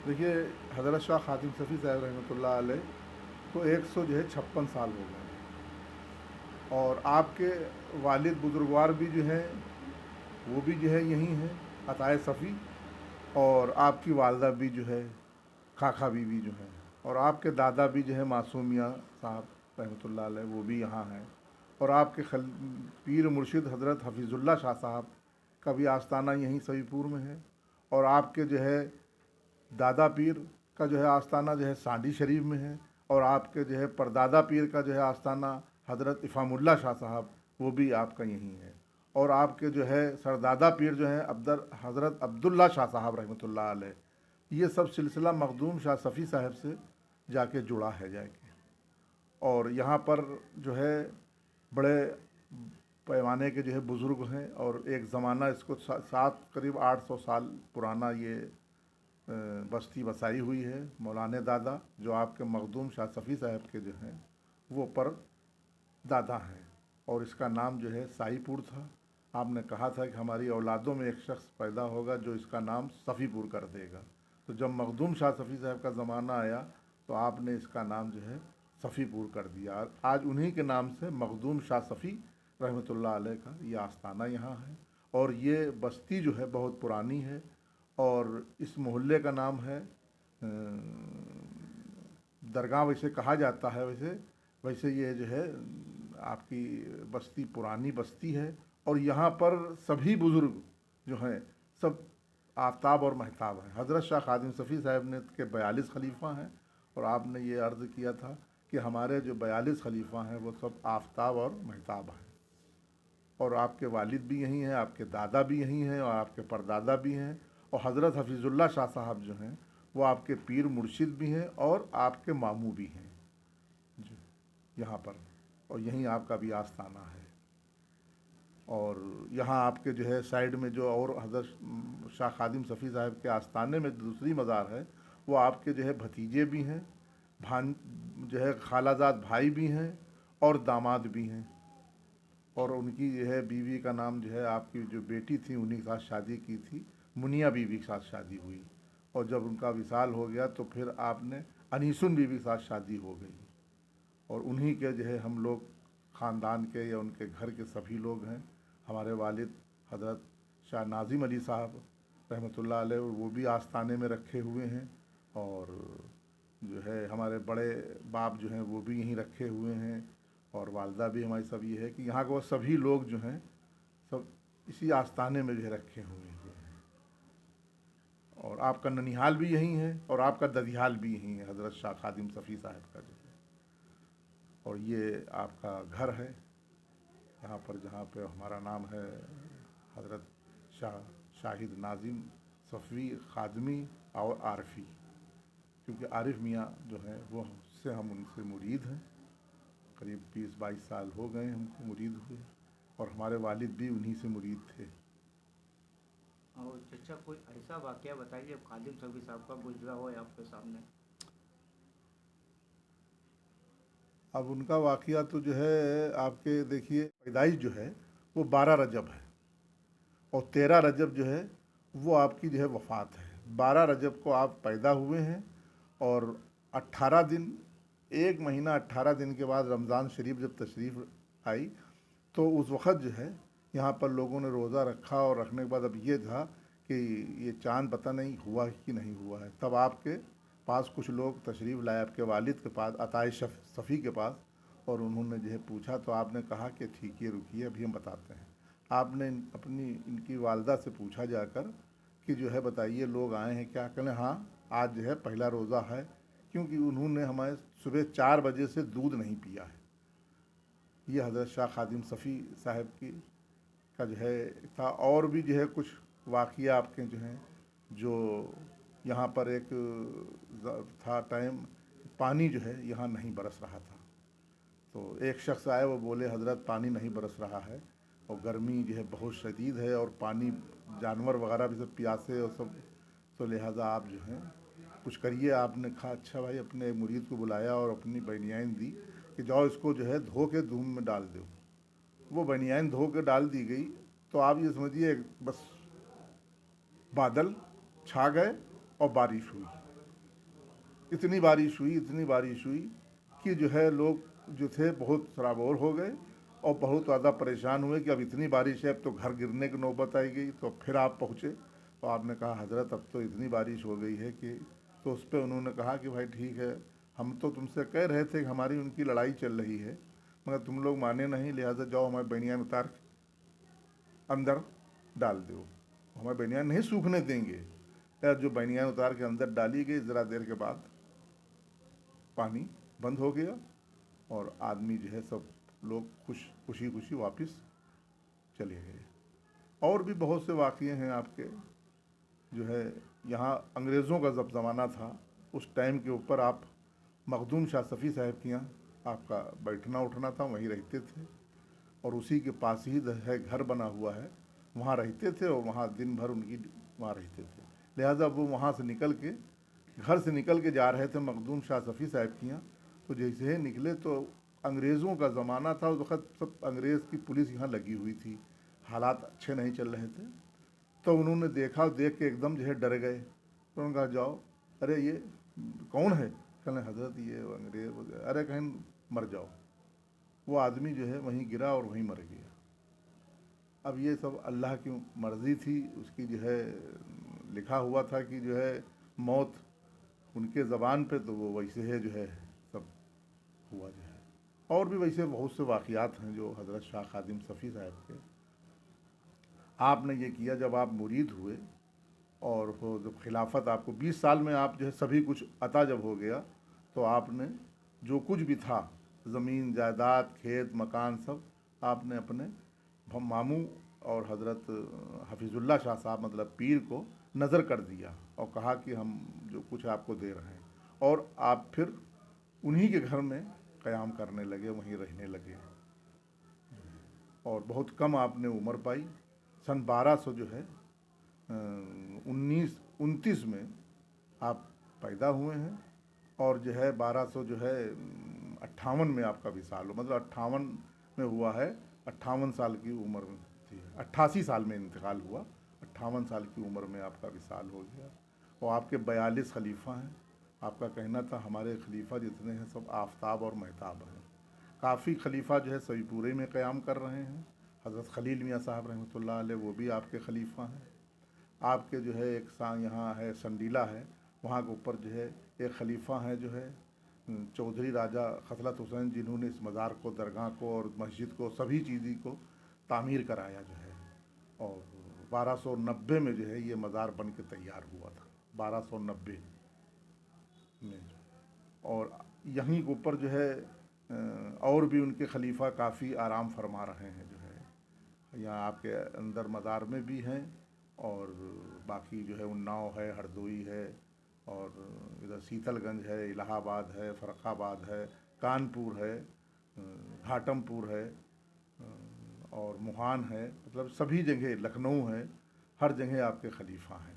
देखिए, हज़रत शाह ख़ादिम सफ़ी साहब रहमतुल्लाह अलैह को 156 साल हो गए और आपके वालिद बुजुर्गवार भी जो हैं वो भी जो है यहीं हैं, अताए सफ़ी। और आपकी वालदा भी जो है खाखा बीवी जो है, और आपके दादा भी जो है मासूम मियाँ साहब रहमतुल्लाह अलैह वो भी यहाँ हैं। और आपके पीर मुर्शिद हज़रत हफीज़ुल्लाह शाह साहब का भी आस्थाना यहीं सईपुर में है। और आपके जो है दादा पीर का जो है आस्थाना जो है सांडी शरीफ में है। और आपके जो है परदादा पीर का जो है आस्थाना हज़रत इफ़ामुल्लाह शाह साहब वो भी आपका यहीं है। और आपके जो है सरदादा पीर जो है हज़रत अब्दुल्ला शाह साहब रहमतुल्लाह अलैह, ये सब सिलसिला मखदूम शाह सफ़ी साहब से जाके जुड़ा है जाके। और यहाँ पर जो है बड़े पैमाने के जो है बुज़ुर्ग हैं, और एक ज़माना इसको सात करीब 800 साल पुराना ये बस्ती बसाई हुई है। मौलाना दादा जो आपके मखदूम शाह सफ़ी साहब के जो हैं वो पर दादा हैं, और इसका नाम जो है साईपुर था। आपने कहा था कि हमारी औलादों में एक शख्स पैदा होगा जो इसका नाम सफ़ीपुर कर देगा। तो जब मखदूम शाह सफ़ी साहब का ज़माना आया तो आपने इसका नाम जो है सफ़ीपुर कर दिया। आज उन्हीं के नाम से मखदूम शाह सफ़ी रहमतुल्लाह अलैह का ये आस्थाना यहाँ है। और ये बस्ती जो है बहुत पुरानी है, और इस मोहल्ले का नाम है दरगाह वैसे कहा जाता है। वैसे वैसे ये जो है आपकी बस्ती पुरानी बस्ती है। और यहाँ पर सभी बुज़ुर्ग जो हैं सब आफ्ताब और महताब हैं। हज़रत शाह ख़ादिम सफ़ी साहब ने के 42 खलीफा हैं, और आपने ये अर्ज़ किया था कि हमारे जो 42 खलीफा हैं वो सब आफ्ताब और महताब हैं। और आपके वालिद भी यहीं हैं, आपके दादा भी यहीं हैं, और आपके परदादा भी हैं। और हज़रत हफीज़ुल्लाह शाह साहब जो हैं वो आपके पीर मुर्शिद भी हैं और आपके मामू भी हैं जो यहाँ पर। और यहीं आपका भी आस्थाना है। और यहाँ आपके जो है साइड में जो और हज़रत शाह ख़ादिम सफ़ी साहब के आस्थाने में दूसरी मज़ार है, वो आपके जो है भतीजे भी हैं, भान जो है खालाजाद भाई भी हैं, और दामाद भी हैं। और उनकी जो है बीवी का नाम जो है आपकी जो बेटी थी उन्हीं के साथ शादी की थी, मुनिया बीवी के साथ शादी हुई। और जब उनका विसाल हो गया तो फिर आपने अनीसुन बीवी के साथ शादी हो गई। और उन्हीं के जो है हम लोग ख़ानदान के या उनके घर के सभी लोग हैं। हमारे वालिद हज़रत शाह नाज़िम अली साहब रहमतुल्लाह अलैह वो भी आस्थाने में रखे हुए हैं। और जो है हमारे बड़े बाप जो हैं वो भी यहीं रखे हुए हैं। और वालदा भी हमारी सब ये है कि यहाँ के वो सभी लोग जो हैं सब इसी आस्थाने में जो है रखे हुए हैं। और आपका ननिहाल भी यहीं है, और आपका ददिहाल भी यहीं है हज़रत शाह ख़ादिम सफ़ी साहब का जो है। और ये आपका घर है यहाँ पर जहाँ पे हमारा नाम है हज़रत शाह शाहिद नाज़िम सफ़वी ख़ादमी और आरफ़ी। क्योंकि आरिफ मियाँ जो हैं वो उससे हम उनसे मुरीद हैं, करीब 20-22 साल हो गए हमको मुरीद हुए। और हमारे वालिद भी उन्हीं से मुरीद थे। और चचा कोई ऐसा वाक़या बताइए खादिम सफ़ी साहब का गुजरा हो आपके सामने। अब उनका वाक़या तो जो है आपके देखिए पैदाइश जो है वो 12 रजब है, और 13 रजब जो है वो आपकी जो है वफ़ात है। 12 रजब को आप पैदा हुए हैं, और 18 दिन 1 महीना 18 दिन के बाद रमज़ान शरीफ जब तशरीफ़ आई तो उस वक़्त जो है यहाँ पर लोगों ने रोज़ा रखा। और रखने के बाद अब ये था कि ये चाँद पता नहीं हुआ कि नहीं हुआ है। तब आपके पास कुछ लोग तशरीफ़ लाए आपके वालिद के पास अताए सफ़ी के पास, और उन्होंने जो है पूछा तो आपने कहा कि ठीक है रुकिए अभी हम बताते हैं। आपने अपनी इनकी वालदा से पूछा जाकर कि जो है बताइए लोग आए हैं क्या। कहने हाँ आज जो है पहला रोज़ा है, क्योंकि उन्होंने हमारे सुबह 4 बजे से दूध नहीं पिया है। ये हज़रत शाह ख़ादिम सफ़ी साहब की का जो है था। और भी जो है कुछ वाक़या आपके जो हैं जो यहाँ पर एक था टाइम पानी जो है यहाँ नहीं बरस रहा था। तो एक शख्स आए वो बोले हज़रत पानी नहीं बरस रहा है, और गर्मी जो है बहुत शदीद है, और पानी जानवर वगैरह भी सब प्यासे और सब, तो लिहाजा आप जो हैं कुछ करिए। आपने कहा अच्छा भाई, अपने मुरीद को बुलाया और अपनी बनियान दी कि जाओ इसको जो है धो के धूम में डाल दो। वो बनियान धो के डाल दी गई तो आप ये समझिए बस बादल छा गए और बारिश हुई। इतनी बारिश हुई कि जो है लोग जो थे बहुत सराबोर हो गए और बहुत ज़्यादा परेशान हुए कि अब इतनी बारिश है, अब तो घर गिरने की नौबत आई गई। तो फिर आप पहुँचे तो आपने कहा हज़रत अब तो इतनी बारिश हो गई है कि, तो उस पर उन्होंने कहा कि भाई ठीक है, हम तो तुमसे कह रहे थे कि हमारी उनकी लड़ाई चल रही है, मगर तुम लोग माने नहीं, लिहाजा जाओ हमारे बनियान उतार के अंदर डाल दो, हमारे बनियान नहीं सूखने देंगे। यार जो बनियान उतार के अंदर डाली गई, ज़रा देर के बाद पानी बंद हो गया और आदमी जो है सब लोग खुशी खुशी वापस चले गए। और भी बहुत से वाक़ये हैं आपके, जो है यहाँ अंग्रेज़ों का जब ज़माना था उस टाइम के ऊपर आप मखदूम शाह सफ़ी साहब के यहाँ आपका बैठना उठना था, वहीं रहते थे और उसी के पास ही है घर बना हुआ है, वहाँ रहते थे और वहाँ दिन भर उनकी वहाँ रहते थे। लिहाजा वो वहाँ से निकल के, घर से निकल के जा रहे थे मखदूम शाह सफ़ी साहब के यहाँ, तो जैसे ही निकले तो अंग्रेज़ों का ज़माना था उस वक़्त, सब अंग्रेज़ की पुलिस यहाँ लगी हुई थी, हालात अच्छे नहीं चल रहे थे। तो उन्होंने देखा, देख के एकदम जो है डर गए। तो उन्होंने कहा जाओ, अरे ये कौन है? कहने हज़रत ये अंग्रेज़। अरे कहीं मर जाओ। वो आदमी जो है वहीं गिरा और वहीं मर गया। अब ये सब अल्लाह की मर्ज़ी थी, उसकी जो है लिखा हुआ था कि जो है मौत उनके ज़बान पे, तो वो वैसे है जो है सब हुआ जो है। और भी वैसे बहुत से वाक़यात हैं जो हज़रत शाह खादिम सफ़ी साहब के। आपने ये किया जब आप मुरीद हुए और वो जब खिलाफत आपको 20 साल में आप जो है सभी कुछ अता जब हो गया, तो आपने जो कुछ भी था, ज़मीन जायदाद खेत मकान सब, आपने अपने मामू और हज़रत हफीज़ुल्लाह शाह साहब मतलब पीर को नज़र कर दिया और कहा कि हम जो कुछ आपको दे रहे हैं, और आप फिर उन्हीं के घर में क़याम करने लगे, वहीं रहने लगे। और बहुत कम आपने उम्र पाई। सन 1200 जो है 1929 में आप पैदा हुए हैं और जो है 1200 जो है 58 में आपका विसाल हो, मतलब 58 में हुआ है, 58 साल की उम्र में थी, 88 साल में इंतकाल हुआ, 58 साल की उम्र में आपका विसाल हो गया। और आपके 42 खलीफा हैं। आपका कहना था हमारे खलीफा जितने हैं सब आफताब और महताब हैं। काफ़ी खलीफा जो है सईपुरे में क़याम कर रहे हैं। हज़रत खलील मियाँ साहब रहमतुल्लाह अलैह वो भी आपके खलीफा हैं। आपके जो है एक यहाँ है संडीला है, वहाँ के ऊपर जो है एक खलीफा है जो है चौधरी राजा खसलत हुसैन, जिन्होंने इस मज़ार को, दरगाह को और मस्जिद को, सभी चीज़ को तामीर कराया जो है। और 1290 में जो है ये मज़ार बन के तैयार हुआ था, 1290 में। और यहीं के ऊपर जो है और भी उनके खलीफा काफ़ी आराम फरमा रहे हैं जो है, यहाँ आपके अंदर मज़ार में भी हैं और बाकी जो है उन्नाव है, हरदोई है, और इधर शीतलगंज है, इलाहाबाद है, फ़र्रुखाबाद है, कानपुर है, घाटमपुर है और मुहान है, मतलब सभी जगह, लखनऊ है, हर जगह आपके खलीफा हैं।